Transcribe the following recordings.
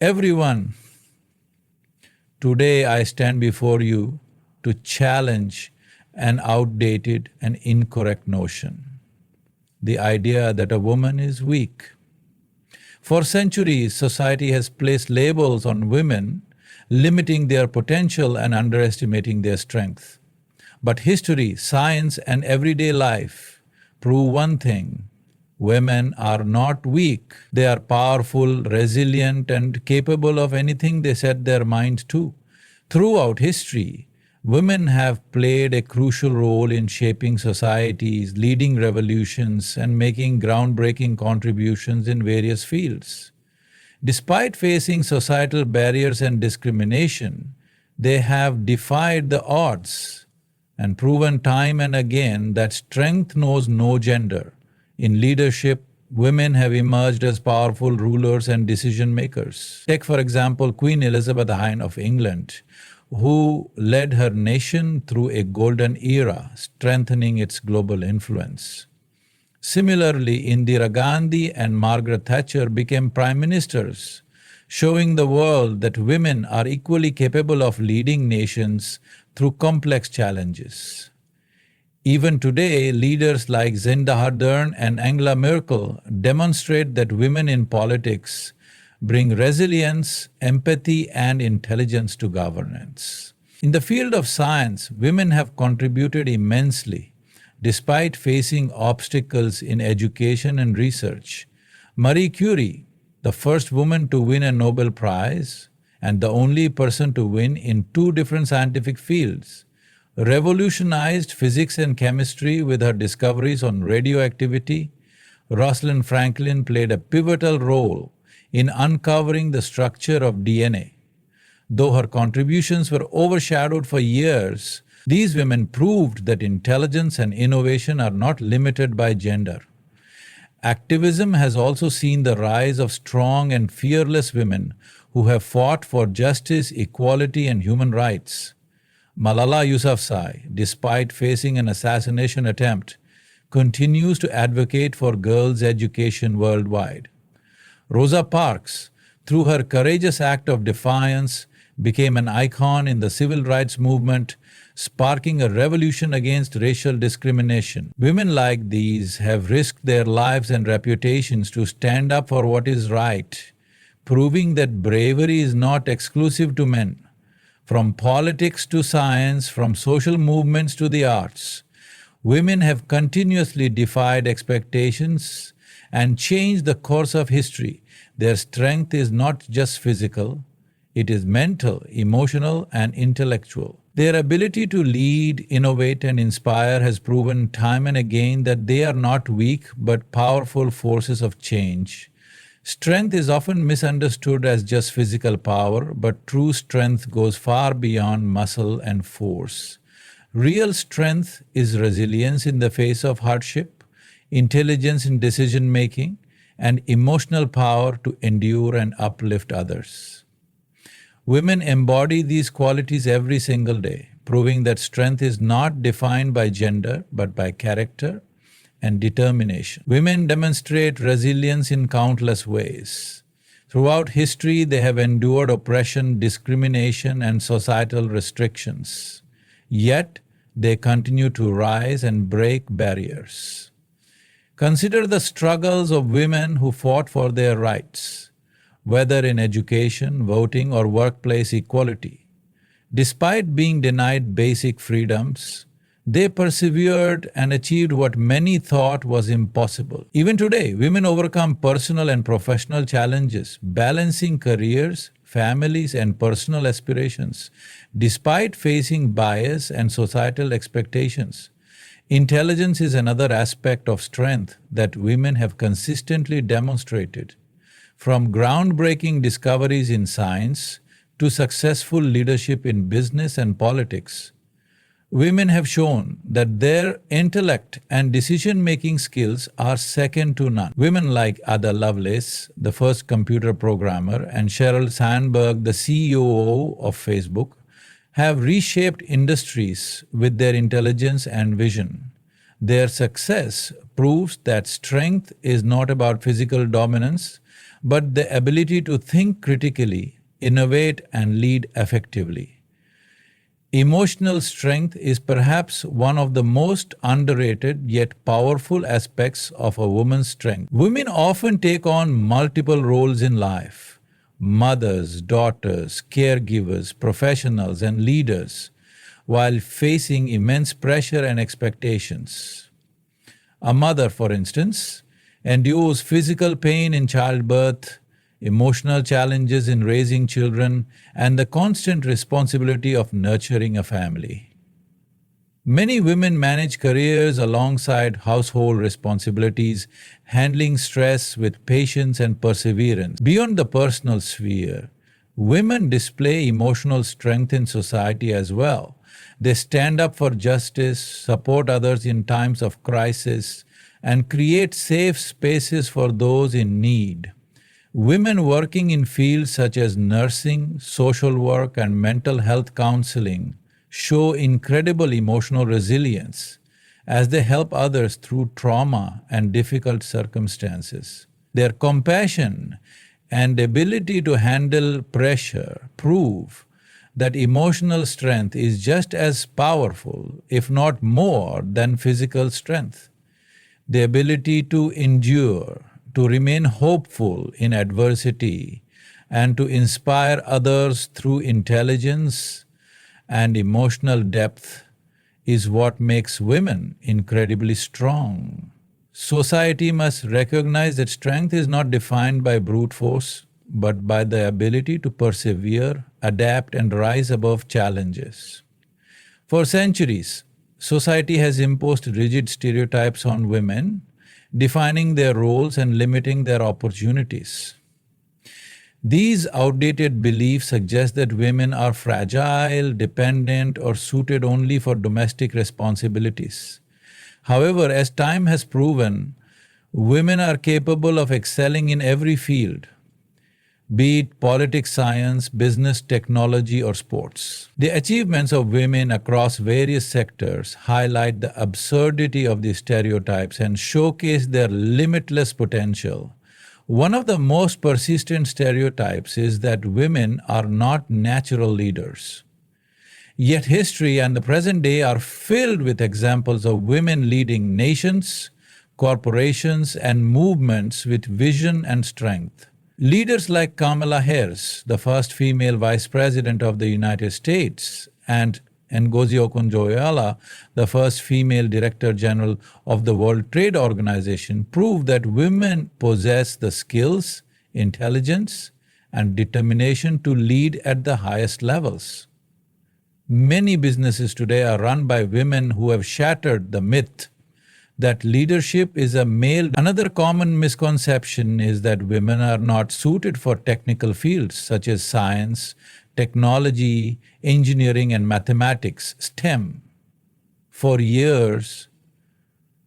Everyone, today I stand before you to challenge an outdated and incorrect notion, the idea that a woman is weak. For centuries, society has placed labels on women, limiting their potential and underestimating their strength. But history, science, and everyday life prove one thing: women are not weak. They are powerful, resilient, and capable of anything they set their mind to. Throughout history, women have played a crucial role in shaping societies, leading revolutions, and making groundbreaking contributions in various fields. Despite facing societal barriers and discrimination, they have defied the odds and proven time and again that strength knows no gender. In leadership, women have emerged as powerful rulers and decision makers. Take, for example, Queen Elizabeth I of England, who led her nation through a golden era, strengthening its global influence. Similarly, Indira Gandhi and Margaret Thatcher became prime ministers, showing the world that women are equally capable of leading nations through complex challenges. Even today, leaders like Zinda Ardern and Angela Merkel demonstrate that women in politics bring resilience, empathy, and intelligence to governance. In the field of science, women have contributed immensely, despite facing obstacles in education and research. Marie Curie, the first woman to win a Nobel Prize and the only person to win in two different scientific fields, revolutionized physics and chemistry with her discoveries on radioactivity. Rosalind Franklin played a pivotal role in uncovering the structure of DNA. Though her contributions were overshadowed for years, these women proved that intelligence and innovation are not limited by gender. Activism has also seen the rise of strong and fearless women who have fought for justice, equality, and human rights. Malala Yousafzai, despite facing an assassination attempt, continues to advocate for girls' education worldwide. Rosa Parks, through her courageous act of defiance, became an icon in the civil rights movement, sparking a revolution against racial discrimination. Women like these have risked their lives and reputations to stand up for what is right, proving that bravery is not exclusive to men. From politics to science, from social movements to the arts, women have continuously defied expectations and changed the course of history. Their strength is not just physical, it is mental, emotional, and intellectual. Their ability to lead, innovate, and inspire has proven time and again that they are not weak but powerful forces of change. Strength is often misunderstood as just physical power, but true strength goes far beyond muscle and force. Real strength is resilience in the face of hardship, intelligence in decision-making, and emotional power to endure and uplift others. Women embody these qualities every single day, proving that strength is not defined by gender but by character and determination. Women demonstrate resilience in countless ways. Throughout history, they have endured oppression, discrimination, and societal restrictions. Yet, they continue to rise and break barriers. Consider the struggles of women who fought for their rights, whether in education, voting, or workplace equality. Despite being denied basic freedoms, they persevered and achieved what many thought was impossible. Even today, women overcome personal and professional challenges, balancing careers, families, and personal aspirations, despite facing bias and societal expectations. Intelligence is another aspect of strength that women have consistently demonstrated. From groundbreaking discoveries in science to successful leadership in business and politics, women have shown that their intellect and decision-making skills are second to none. Women like Ada Lovelace, the first computer programmer, and Sheryl Sandberg, the CEO of Facebook, have reshaped industries with their intelligence and vision. Their success proves that strength is not about physical dominance, but the ability to think critically, innovate, and lead effectively. Emotional strength is perhaps one of the most underrated yet powerful aspects of a woman's strength. Women often take on multiple roles in life: mothers, daughters, caregivers, professionals, and leaders, while facing immense pressure and expectations. A mother, for instance, endures physical pain in childbirth, emotional challenges in raising children, and the constant responsibility of nurturing a family. Many women manage careers alongside household responsibilities, handling stress with patience and perseverance. Beyond the personal sphere, women display emotional strength in society as well. They stand up for justice, support others in times of crisis, and create safe spaces for those in need. Women working in fields such as nursing, social work, and mental health counseling show incredible emotional resilience as they help others through trauma and difficult circumstances. Their compassion and ability to handle pressure prove that emotional strength is just as powerful, if not more, than physical strength. The ability to endure, to remain hopeful in adversity, and to inspire others through intelligence and emotional depth is what makes women incredibly strong. Society must recognize that strength is not defined by brute force, but by the ability to persevere, adapt, and rise above challenges. For centuries, society has imposed rigid stereotypes on women, defining their roles and limiting their opportunities. These outdated beliefs suggest that women are fragile, dependent, or suited only for domestic responsibilities. However, as time has proven, women are capable of excelling in every field, be it politics, science, business, technology, or sports. The achievements of women across various sectors highlight the absurdity of these stereotypes and showcase their limitless potential. One of the most persistent stereotypes is that women are not natural leaders. Yet history and the present day are filled with examples of women leading nations, corporations, and movements with vision and strength. Leaders like Kamala Harris, the first female vice president of the United States, and Ngozi Okonjo-Iweala, the first female director general of the World Trade Organization, prove that women possess the skills, intelligence, and determination to lead at the highest levels. Many businesses today are run by women who have shattered the myth that leadership is a male. Another common misconception is that women are not suited for technical fields such as science, technology, engineering, and mathematics, STEM. For years,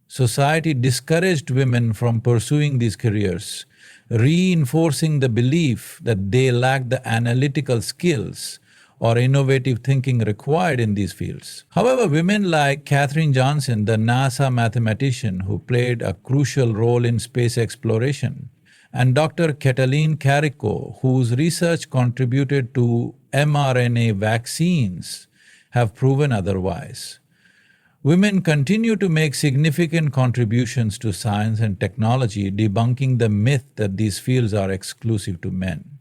society discouraged women from pursuing these careers, reinforcing the belief that they lack the analytical skills or innovative thinking required in these fields. However, women like Katherine Johnson, the NASA mathematician who played a crucial role in space exploration, and Dr. Katalin Kariko, whose research contributed to mRNA vaccines, have proven otherwise. Women continue to make significant contributions to science and technology, debunking the myth that these fields are exclusive to men.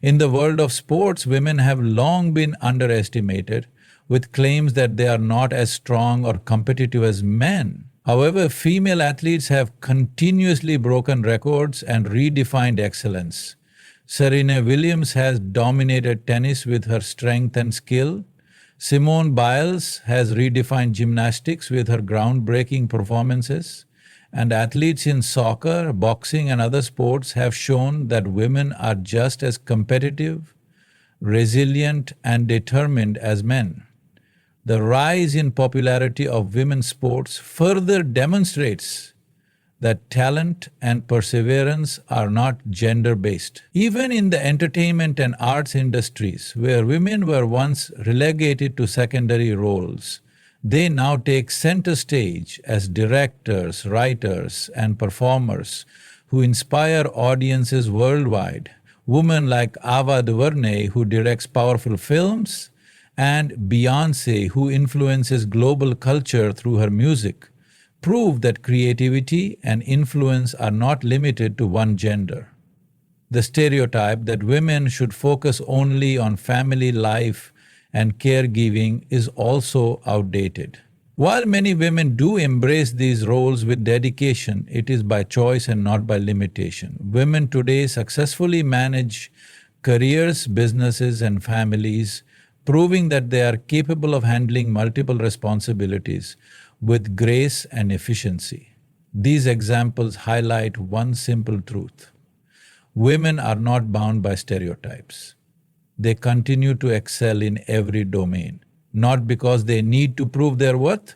In the world of sports, women have long been underestimated, with claims that they are not as strong or competitive as men. However, female athletes have continuously broken records and redefined excellence. Serena Williams has dominated tennis with her strength and skill. Simone Biles has redefined gymnastics with her groundbreaking performances. And athletes in soccer, boxing, and other sports have shown that women are just as competitive, resilient, and determined as men. The rise in popularity of women's sports further demonstrates that talent and perseverance are not gender-based. Even in the entertainment and arts industries, where women were once relegated to secondary roles, they now take center stage as directors, writers, and performers who inspire audiences worldwide, women like Ava DuVernay, who directs powerful films, and Beyoncé, who influences global culture through her music, prove that creativity and influence are not limited to one gender. The stereotype that women should focus only on family life and caregiving is also outdated. While many women do embrace these roles with dedication, it is by choice and not by limitation. Women today successfully manage careers, businesses, and families, proving that they are capable of handling multiple responsibilities with grace and efficiency. These examples highlight one simple truth: women are not bound by stereotypes. They continue to excel in every domain, not because they need to prove their worth,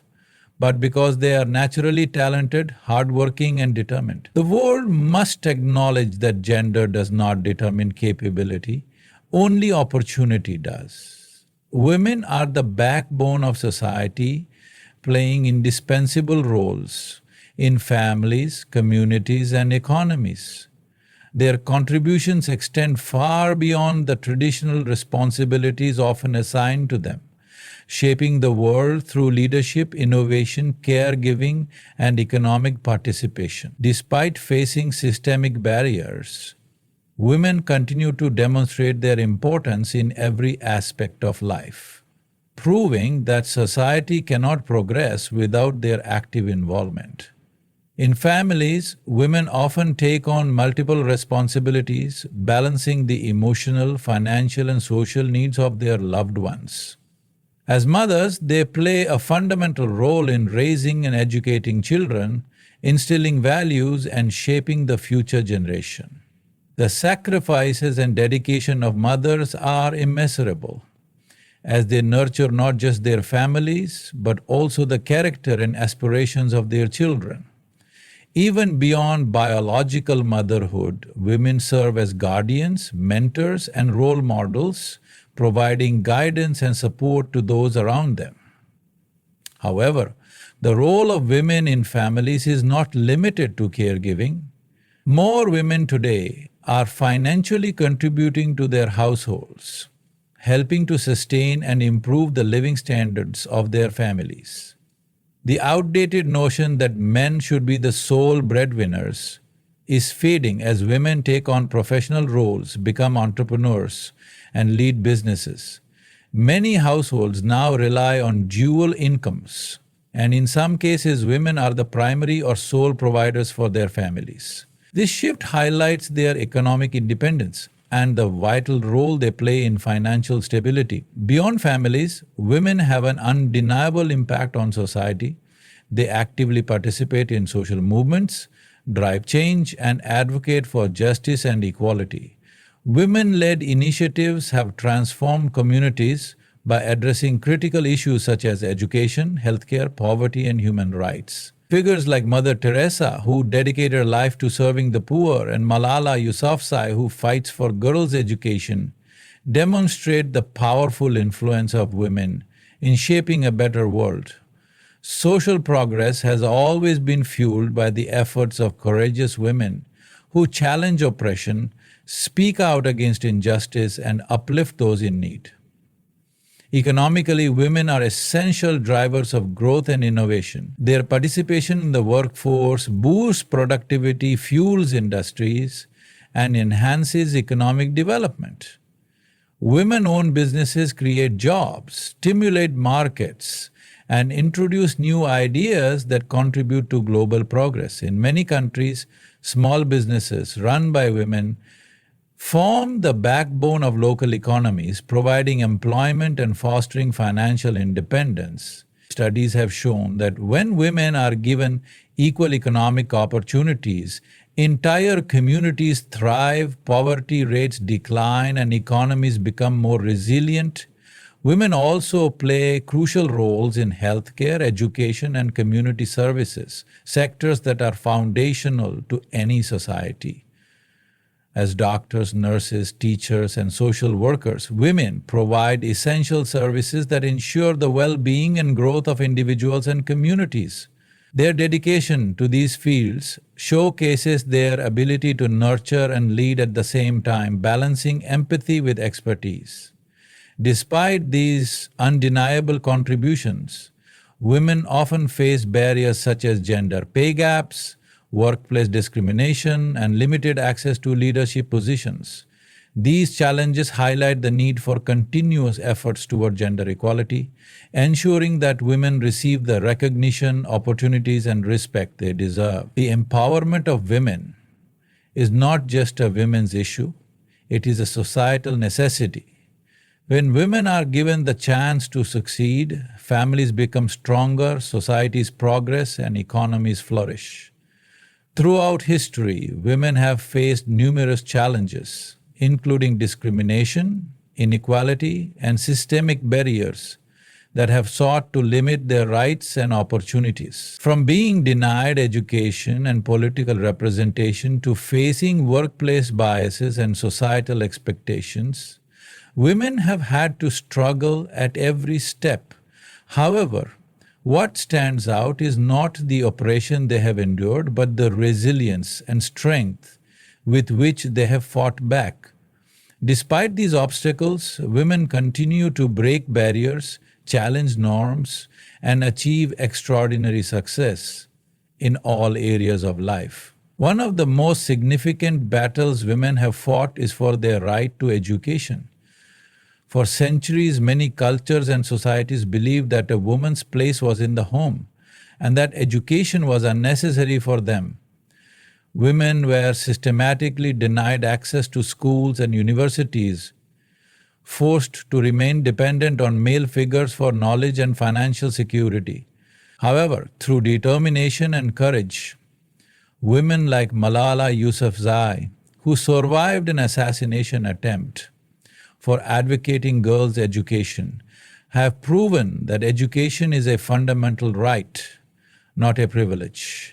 but because they are naturally talented, hardworking, and determined. The world must acknowledge that gender does not determine capability, only opportunity does. Women are the backbone of society, playing indispensable roles in families, communities, and economies. Their contributions extend far beyond the traditional responsibilities often assigned to them, shaping the world through leadership, innovation, caregiving, and economic participation. Despite facing systemic barriers, women continue to demonstrate their importance in every aspect of life, proving that society cannot progress without their active involvement. In families, women often take on multiple responsibilities, balancing the emotional, financial, and social needs of their loved ones. As mothers, they play a fundamental role in raising and educating children, instilling values, and shaping the future generation. The sacrifices and dedication of mothers are immeasurable, as they nurture not just their families, but also the character and aspirations of their children. Even beyond biological motherhood, women serve as guardians, mentors, and role models, providing guidance and support to those around them. However, the role of women in families is not limited to caregiving. More women today are financially contributing to their households, helping to sustain and improve the living standards of their families. The outdated notion that men should be the sole breadwinners is fading as women take on professional roles, become entrepreneurs, and lead businesses. Many households now rely on dual incomes, and in some cases, women are the primary or sole providers for their families. This shift highlights their economic independence and the vital role they play in financial stability. Beyond families, women have an undeniable impact on society. They actively participate in social movements, drive change, and advocate for justice and equality. Women-led initiatives have transformed communities by addressing critical issues such as education, healthcare, poverty, and human rights. Figures like Mother Teresa, who dedicated her life to serving the poor, and Malala Yousafzai, who fights for girls' education, demonstrate the powerful influence of women in shaping a better world. Social progress has always been fueled by the efforts of courageous women who challenge oppression, speak out against injustice, and uplift those in need. Economically, women are essential drivers of growth and innovation. Their participation in the workforce boosts productivity, fuels industries, and enhances economic development. Women-owned businesses create jobs, stimulate markets, and introduce new ideas that contribute to global progress. In many countries, small businesses run by women form the backbone of local economies, providing employment and fostering financial independence. Studies have shown that when women are given equal economic opportunities, entire communities thrive, poverty rates decline, and economies become more resilient. Women also play crucial roles in healthcare, education, and community services, sectors that are foundational to any society. As doctors, nurses, teachers, and social workers, women provide essential services that ensure the well-being and growth of individuals and communities. Their dedication to these fields showcases their ability to nurture and lead at the same time, balancing empathy with expertise. Despite these undeniable contributions, women often face barriers such as gender pay gaps, workplace discrimination, and limited access to leadership positions. These challenges highlight the need for continuous efforts toward gender equality, ensuring that women receive the recognition, opportunities, and respect they deserve. The empowerment of women is not just a women's issue, it is a societal necessity. When women are given the chance to succeed, families become stronger, societies progress, and economies flourish. Throughout history, women have faced numerous challenges, including discrimination, inequality, and systemic barriers that have sought to limit their rights and opportunities. From being denied education and political representation to facing workplace biases and societal expectations, women have had to struggle at every step. However, what stands out is not the oppression they have endured, but the resilience and strength with which they have fought back. Despite these obstacles, women continue to break barriers, challenge norms, and achieve extraordinary success in all areas of life. One of the most significant battles women have fought is for their right to education. For centuries, many cultures and societies believed that a woman's place was in the home and that education was unnecessary for them. Women were systematically denied access to schools and universities, forced to remain dependent on male figures for knowledge and financial security. However, through determination and courage, women like Malala Yousafzai, who survived an assassination attempt for advocating girls' education, have proven that education is a fundamental right, not a privilege.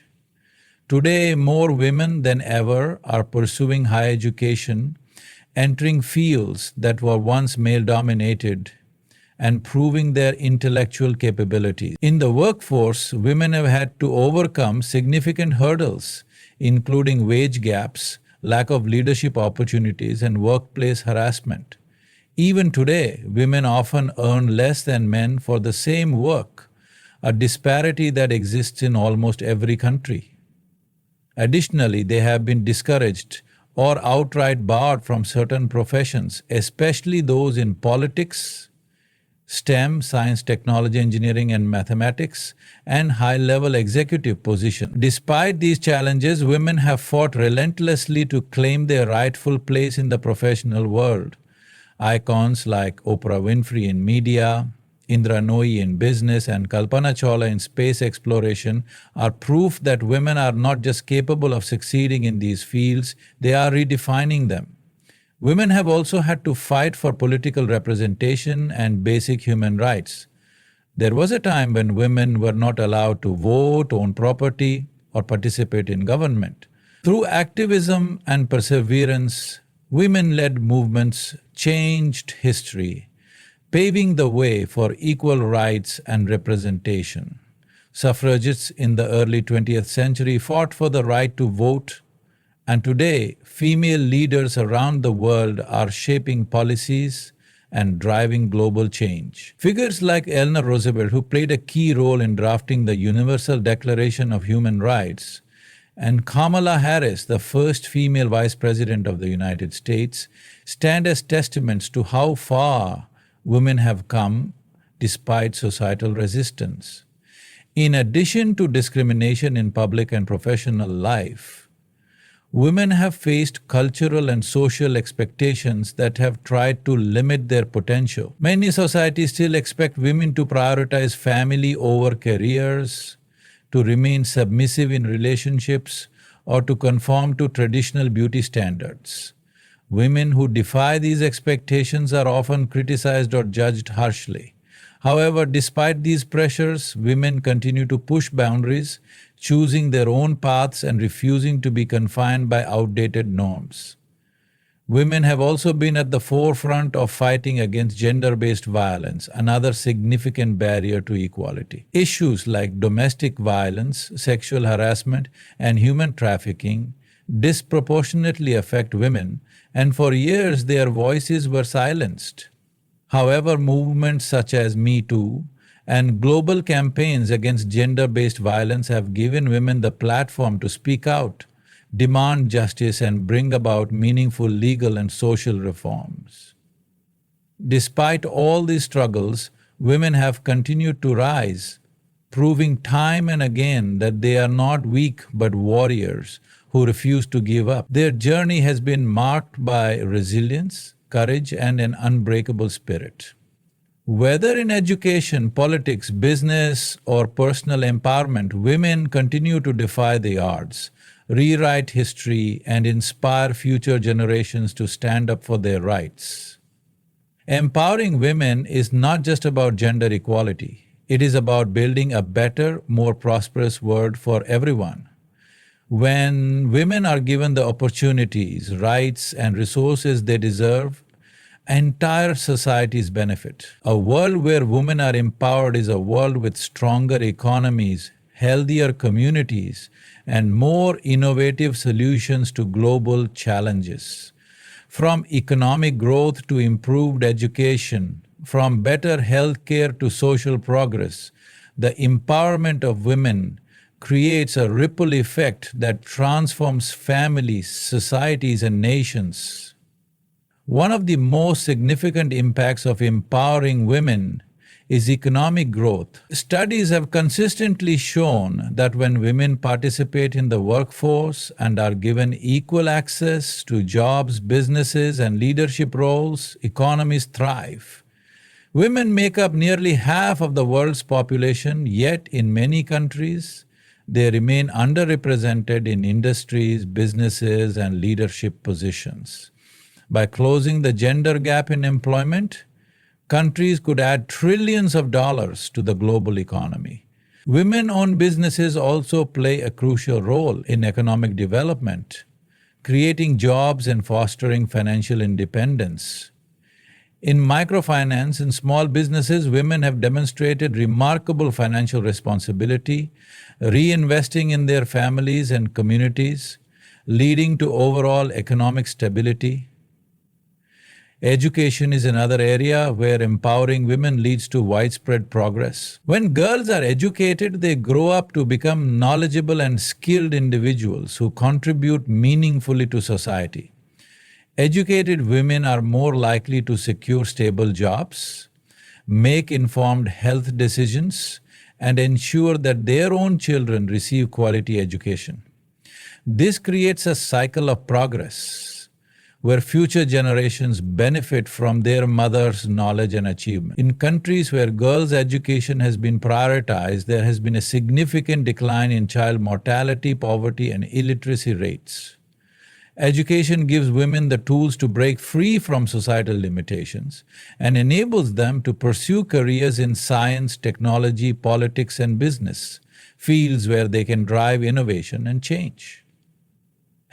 Today, more women than ever are pursuing higher education, entering fields that were once male-dominated, and proving their intellectual capabilities. In the workforce, women have had to overcome significant hurdles, including wage gaps, lack of leadership opportunities, and workplace harassment. Even today, women often earn less than men for the same work, a disparity that exists in almost every country. Additionally, they have been discouraged or outright barred from certain professions, especially those in politics, STEM, science, technology, engineering, and mathematics, and high-level executive positions. Despite these challenges, women have fought relentlessly to claim their rightful place in the professional world. Icons like Oprah Winfrey in media, Indra Nooyi in business, and Kalpana Chawla in space exploration are proof that women are not just capable of succeeding in these fields, they are redefining them. Women have also had to fight for political representation and basic human rights. There was a time when women were not allowed to vote, own property, or participate in government. Through activism and perseverance, women-led movements changed history, paving the way for equal rights and representation. Suffragists in the early 20th century fought for the right to vote, and today female leaders around the world are shaping policies and driving global change. Figures like Eleanor Roosevelt, who played a key role in drafting the Universal Declaration of Human Rights, and Kamala Harris, the first female vice president of the United States, stand as testaments to how far women have come despite societal resistance. In addition to discrimination in public and professional life, women have faced cultural and social expectations that have tried to limit their potential. Many societies still expect women to prioritize family over careers, to remain submissive in relationships, or to conform to traditional beauty standards. Women who defy these expectations are often criticized or judged harshly. However, despite these pressures, women continue to push boundaries, choosing their own paths and refusing to be confined by outdated norms. Women have also been at the forefront of fighting against gender-based violence, another significant barrier to equality. Issues like domestic violence, sexual harassment, and human trafficking disproportionately affect women, and for years their voices were silenced. However, movements such as Me Too and global campaigns against gender-based violence have given women the platform to speak out, demand justice, and bring about meaningful legal and social reforms. Despite all these struggles, women have continued to rise, proving time and again that they are not weak but warriors who refuse to give up. Their journey has been marked by resilience, courage, and an unbreakable spirit. Whether in education, politics, business, or personal empowerment, women continue to defy the odds, rewrite history, and inspire future generations to stand up for their rights. Empowering women is not just about gender equality. It is about building a better, more prosperous world for everyone. When women are given the opportunities, rights, and resources they deserve, entire societies benefit. A world where women are empowered is a world with stronger economies, healthier communities, and more innovative solutions to global challenges. From economic growth to improved education, from better healthcare to social progress, the empowerment of women creates a ripple effect that transforms families, societies, and nations. One of the most significant impacts of empowering women is economic growth. Studies have consistently shown that when women participate in the workforce and are given equal access to jobs, businesses, and leadership roles, economies thrive. Women make up nearly half of the world's population, yet in many countries, they remain underrepresented in industries, businesses, and leadership positions. By closing the gender gap in employment, countries could add trillions of dollars to the global economy. Women-owned businesses also play a crucial role in economic development, creating jobs and fostering financial independence. In microfinance and small businesses, women have demonstrated remarkable financial responsibility, reinvesting in their families and communities, leading to overall economic stability. Education is another area where empowering women leads to widespread progress. When girls are educated, they grow up to become knowledgeable and skilled individuals who contribute meaningfully to society. Educated women are more likely to secure stable jobs, make informed health decisions, and ensure that their own children receive quality education. This creates a cycle of progress where future generations benefit from their mothers' knowledge and achievement. In countries where girls' education has been prioritized, there has been a significant decline in child mortality, poverty, and illiteracy rates. Education gives women the tools to break free from societal limitations and enables them to pursue careers in science, technology, politics, and business, fields where they can drive innovation and change.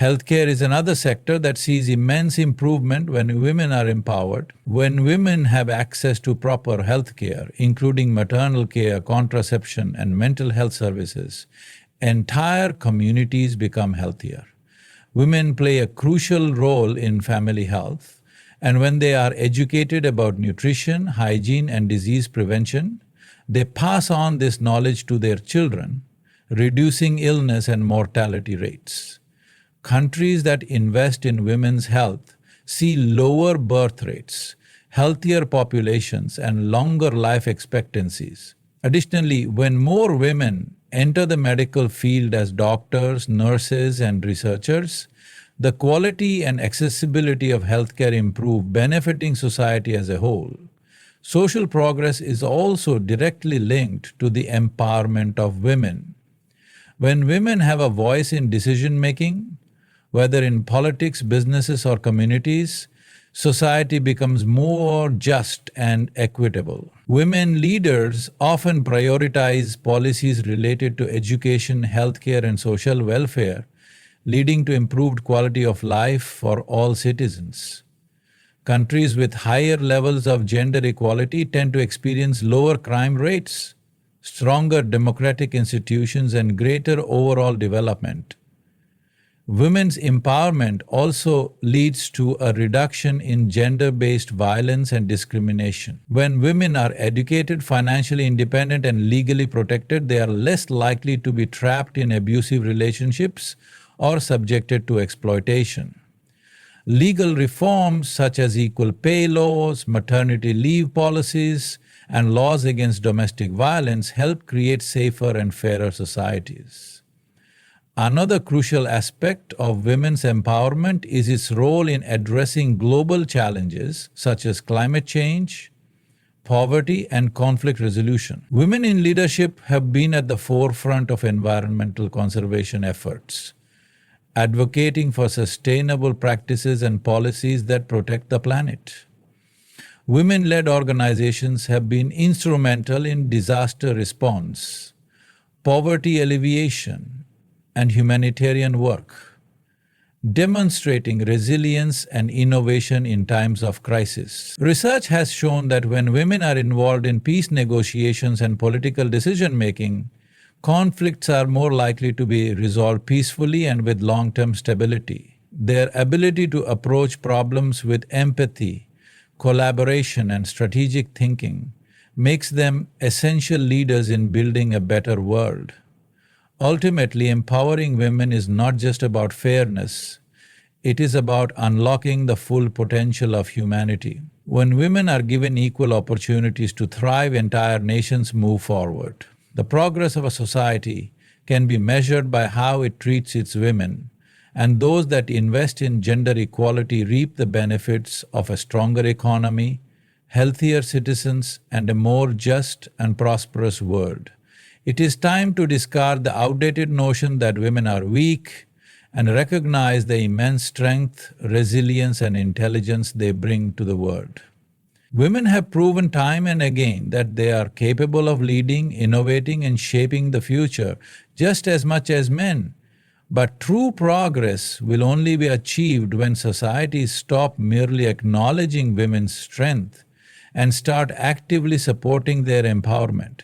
Healthcare is another sector that sees immense improvement when women are empowered. When women have access to proper healthcare, including maternal care, contraception, and mental health services, entire communities become healthier. Women play a crucial role in family health, and when they are educated about nutrition, hygiene, and disease prevention, they pass on this knowledge to their children, reducing illness and mortality rates. Countries that invest in women's health see lower birth rates, healthier populations, and longer life expectancies. Additionally, when more women enter the medical field as doctors, nurses, and researchers, the quality and accessibility of healthcare improve, benefiting society as a whole. Social progress is also directly linked to the empowerment of women. When women have a voice in decision-making, whether in politics, businesses, or communities, society becomes more just and equitable. Women leaders often prioritize policies related to education, healthcare, and social welfare, leading to improved quality of life for all citizens. Countries with higher levels of gender equality tend to experience lower crime rates, stronger democratic institutions, and greater overall development. Women's empowerment also leads to a reduction in gender-based violence and discrimination. When women are educated, financially independent, and legally protected, they are less likely to be trapped in abusive relationships or subjected to exploitation. Legal reforms such as equal pay laws, maternity leave policies, and laws against domestic violence help create safer and fairer societies. Another crucial aspect of women's empowerment is its role in addressing global challenges such as climate change, poverty, and conflict resolution. Women in leadership have been at the forefront of environmental conservation efforts, advocating for sustainable practices and policies that protect the planet. Women-led organizations have been instrumental in disaster response, poverty alleviation, and humanitarian work, demonstrating resilience and innovation in times of crisis. Research has shown that when women are involved in peace negotiations and political decision-making, conflicts are more likely to be resolved peacefully and with long-term stability. Their ability to approach problems with empathy, collaboration, and strategic thinking makes them essential leaders in building a better world. Ultimately, empowering women is not just about fairness, it is about unlocking the full potential of humanity. When women are given equal opportunities to thrive, entire nations move forward. The progress of a society can be measured by how it treats its women, and those that invest in gender equality reap the benefits of a stronger economy, healthier citizens, and a more just and prosperous world. It is time to discard the outdated notion that women are weak and recognize the immense strength, resilience, and intelligence they bring to the world. Women have proven time and again that they are capable of leading, innovating, and shaping the future just as much as men. But true progress will only be achieved when societies stop merely acknowledging women's strength and start actively supporting their empowerment.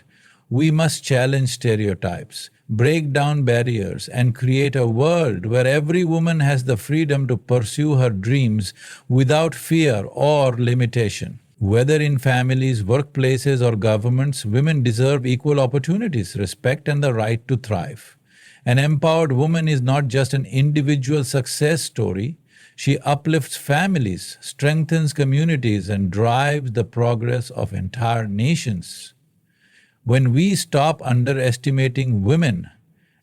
We must challenge stereotypes, break down barriers, and create a world where every woman has the freedom to pursue her dreams without fear or limitation. Whether in families, workplaces, or governments, women deserve equal opportunities, respect, and the right to thrive. An empowered woman is not just an individual success story. She uplifts families, strengthens communities, and drives the progress of entire nations. When we stop underestimating women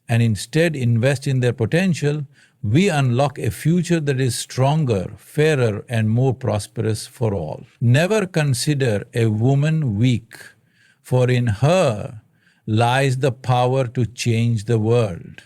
and instead invest in their potential, we unlock a future that is stronger, fairer, and more prosperous for all. Never consider a woman weak, for in her lies the power to change the world.